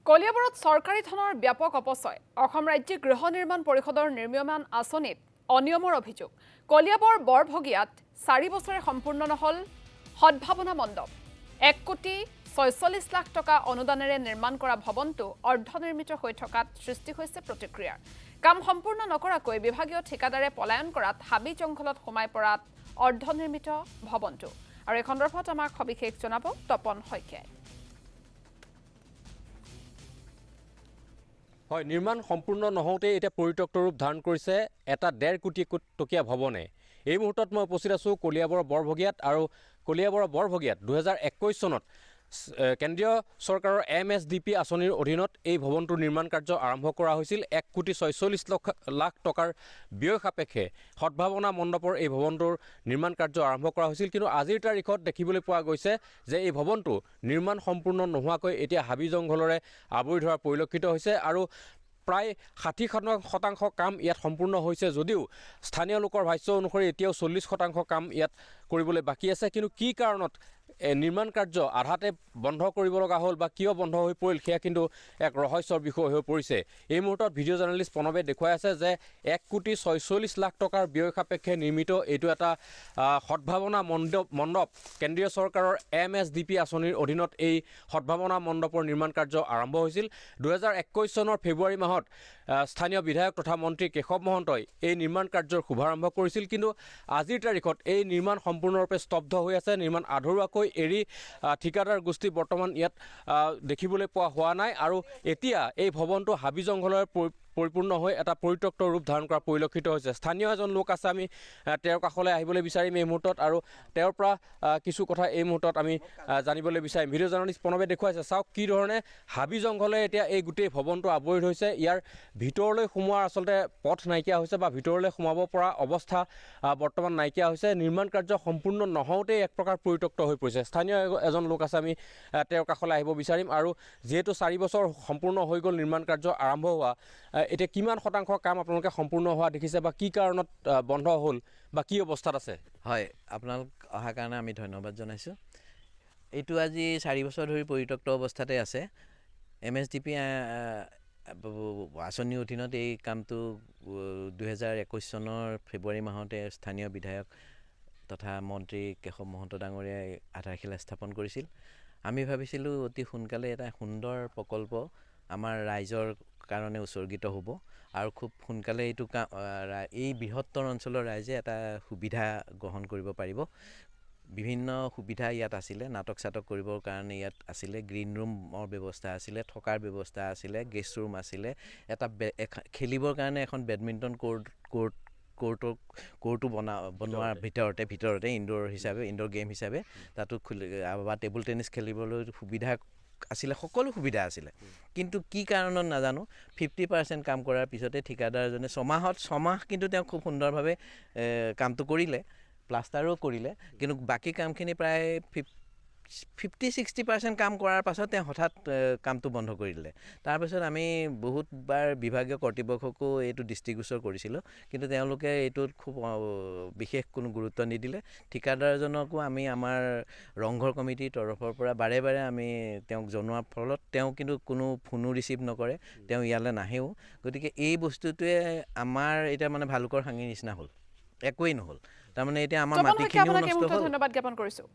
কলিয়াবৰত চৰকাৰী ধনৰ ব্যাপক অপচয় অসম ৰাজ্যিক গৃহ নিৰ্মাণ পৰিষদৰ নিৰ্মীয়মান আঁচনিত অনিয়মৰ অভিযোগ কলিয়াবৰ বৰভগীয়াত 4 বছৰে সম্পূৰ্ণ নহল সদ্ভাৱনা মণ্ডপ 1,46,00,000 টকা অনুদানেৰে নিৰ্মাণ কৰা ভৱনটো অৰ্ধনিৰ্মিত হৈ থকাত সৃষ্টি হৈছে প্ৰতিক্ৰিয়াৰ কাম সম্পূৰ্ণ নকৰাকৈ বিভাগীয় ঠিকাদাৰে পলায়ন কৰাত হাবি জংঘলত সোমাই পৰাত অৰ্ধনিৰ্মিত ভৱনটো আৰু এই সন্দৰ্ভত আমাক সবিশেষ জনাব তপন শইকীয়াই হয় নিৰ্মাণ সম্পূৰ্ণ নহওঁতে এতিয়া পৰিত্যক্ত ৰূপ ধাৰণ কৰিছে এটা 1.5 কোটি টকীয়া ভৱনে এই মুহূৰ্তত মই উপস্থিত আছো কলিয়াবৰৰ বৰভগীয়াত আৰু কলিয়াবৰৰ বৰভগীয়াত 2021 চনত কেন্দ্ৰীয় চৰকাৰৰ MSDP আঁচনিৰ অধীনত এই ভৱনটোৰ নিৰ্মাণ কাৰ্য আৰম্ভ কৰা হৈছিল 1,46,00,000 টকাৰ ব্যয় সাপেক্ষে সদ্ভাৱনা মণ্ডপৰ এই ভৱনটোৰ নিৰ্মাণ কাৰ্য আৰম্ভ কৰা হৈছিল কিন্তু আজিৰ তাৰিখত দেখিবলৈ পোৱা গৈছে যে এই ভৱনটো নিৰ্মাণ সম্পূৰ্ণ নোহোৱাকৈ এতিয়া হাবি জংঘলৰে আৱৰি ধৰা পৰিলক্ষিত হৈছে আৰু প্ৰায় 60% কাম ইয়াত সম্পূৰ্ণ হৈছে যদিও স্থানীয় লোকৰ ভাষ্য অনুসৰি এতিয়াও 40% কাম ইয়াত কৰিবলৈ বাকী আছে কিন্তু কি কাৰণত নিৰ্মাণ কাৰ্য আধাতে বন্ধ কৰিব লগা হ'ল বা কিয় বন্ধ হৈ পৰিল সেয়া কিন্তু এক ৰহস্যৰ বিষয় হৈ পৰিছে এই মুহূৰ্তত ভিডিঅ' জাৰ্নেলিষ্ট প্ৰণৱে দেখুৱাই আছে যে 1,46,00,000 টকাৰ ব্যয় সাপেক্ষে নিৰ্মিত এইটো এটা সদ্ভাৱনা মণ্ডপ কেন্দ্ৰীয় চৰকাৰৰ MSDP আঁচনিৰ অধীনত এই সদ্ভাৱনা মণ্ডপৰ নিৰ্মাণ কাৰ্য আৰম্ভ হৈছিল 2021 চনৰ ফেব্ৰুৱাৰী মাহত স্থানীয় বিধায়ক তথা মন্ত্ৰী কেশৱ মহন্তই এই নিৰ্মাণ কাৰ্যৰ শুভাৰম্ভ কৰিছিল কিন্তু আজিৰ তাৰিখত এই নিৰ্মাণ সম্পূৰ্ণৰূপে স্তব্ধ হৈ আছে নিৰ্মাণ আধৰুৱাকৈ এৰি ঠিকাদাৰ গোষ্ঠী বৰ্তমান ইয়াত দেখিবলৈ পোৱা হোৱা নাই আৰু এতিয়া এই ভৱনটো হাবি জংঘলৰে পৰিপূৰ্ণ হৈ এটা পৰিত্যক্ত ৰূপ ধাৰণ কৰা পৰিলক্ষিত হৈছে স্থানীয় এজন লোক আছে আমি তেওঁৰ কাষলৈ আহিবলৈ বিচাৰিম এই মুহূৰ্তত আৰু তেওঁৰ পৰা কিছু কথা এই মুহূৰ্তত আমি জানিবলৈ বিচাৰিম ভিডিঅ' জাৰ্নেলিষ্ট প্ৰণৱে দেখুৱাইছে চাওক কি ধৰণে হাবি জংঘলে এতিয়া এই গোটেই ভৱনটো আৱৰি ধৰিছে ইয়াৰ ভিতৰলৈ সোমোৱাৰ আচলতে পথ নাইকিয়া হৈছে বা ভিতৰলৈ সোমাব পৰা অৱস্থা বৰ্তমান নাইকিয়া হৈছে নিৰ্মাণ কাৰ্য সম্পূৰ্ণ নহওঁতেই এক প্ৰকাৰ পৰিত্যক্ত হৈ পৰিছে স্থানীয় এজন লোক আছে আমি তেওঁৰ কাষলৈ আহিব বিচাৰিম আৰু যিহেতু 4 বছৰ সম্পূৰ্ণ হৈ গ'ল নিৰ্মাণ কাৰ্য আৰম্ভ হোৱা এতিয়া কিমান শতাংশ কাম আপোনালোকে সম্পূৰ্ণ হোৱা দেখিছে বা কি কাৰণত বন্ধ হ'ল বা কি অৱস্থাত আছে হয় আপোনালোক অহাৰ কাৰণে আমি ধন্যবাদ জনাইছোঁ এইটো আজি 4 বছৰ ধৰি পৰিত্যক্ত অৱস্থাতে আছে MSDP আঁচনিৰ অধীনত এই কামটো 2021 চনৰ ফেব্ৰুৱাৰী মাহতে স্থানীয় বিধায়ক তথা মন্ত্ৰী কেশৱ মহন্ত ডাঙৰীয়াই আধাৰশিলা স্থাপন কৰিছিল আমি ভাবিছিলোঁ অতি সোনকালে এটা সুন্দৰ প্ৰকল্প আমাৰ ৰাইজৰ কাৰণে উৎসৰ্গিত হ'ব আৰু খুব সোনকালে এইটো এই বৃহত্তৰ অঞ্চলৰ ৰাইজে এটা সুবিধা গ্ৰহণ কৰিব পাৰিব বিভিন্ন সুবিধা ইয়াত আছিলে নাটক চাটক কৰিবৰ কাৰণে ইয়াত আছিলে গ্ৰীণ ৰুমৰ ব্যৱস্থা আছিলে থকাৰ ব্যৱস্থা আছিলে গেষ্ট ৰুম আছিলে এটা খেলিবৰ কাৰণে এখন বেডমিণ্টন কোৰ্টো বনোৱাৰ ভিতৰতে ইনডোৰ গেম হিচাপে তাতো বা টেবুল টেনিছ খেলিবলৈ সুবিধা আছিলে সকলো সুবিধা আছিলে কিন্তু কি কাৰণত নাজানো 50% কাম কৰাৰ পিছতে ঠিকাদাৰজনে ছমাহ কিন্তু তেওঁ খুব সুন্দৰভাৱে কামটো কৰিলে প্লাষ্টাৰো কৰিলে কিন্তু বাকী কামখিনি প্ৰায় 50-60% কাম কৰাৰ পাছত তেওঁ হঠাৎ কামটো বন্ধ কৰি দিলে তাৰপিছত আমি বহুতবাৰ বিভাগীয় কৰ্তৃপক্ষকো এইটো দৃষ্টিগোচৰ কৰিছিলোঁ কিন্তু তেওঁলোকে এইটোত খুব বিশেষ কোনো গুৰুত্ব নিদিলে ঠিকাদাৰজনকো আমি আমাৰ ৰংঘৰ কমিটিৰ তৰফৰ পৰা বাৰে বাৰে আমি তেওঁক জনোৱাৰ ফলত তেওঁ কিন্তু কোনো ফোনো ৰিচিভ নকৰে তেওঁ ইয়ালৈ নাহেও গতিকে এই বস্তুটোৱে আমাৰ এতিয়া মানে ভালুকৰ হাঙিৰ নিচিনা হ'ল একোৱেই নহ'ল তাৰমানে এতিয়া আমাৰ মাটিখিনিও নষ্ট হ'ল ধন্যবাদ জ্ঞাপন কৰিছোঁ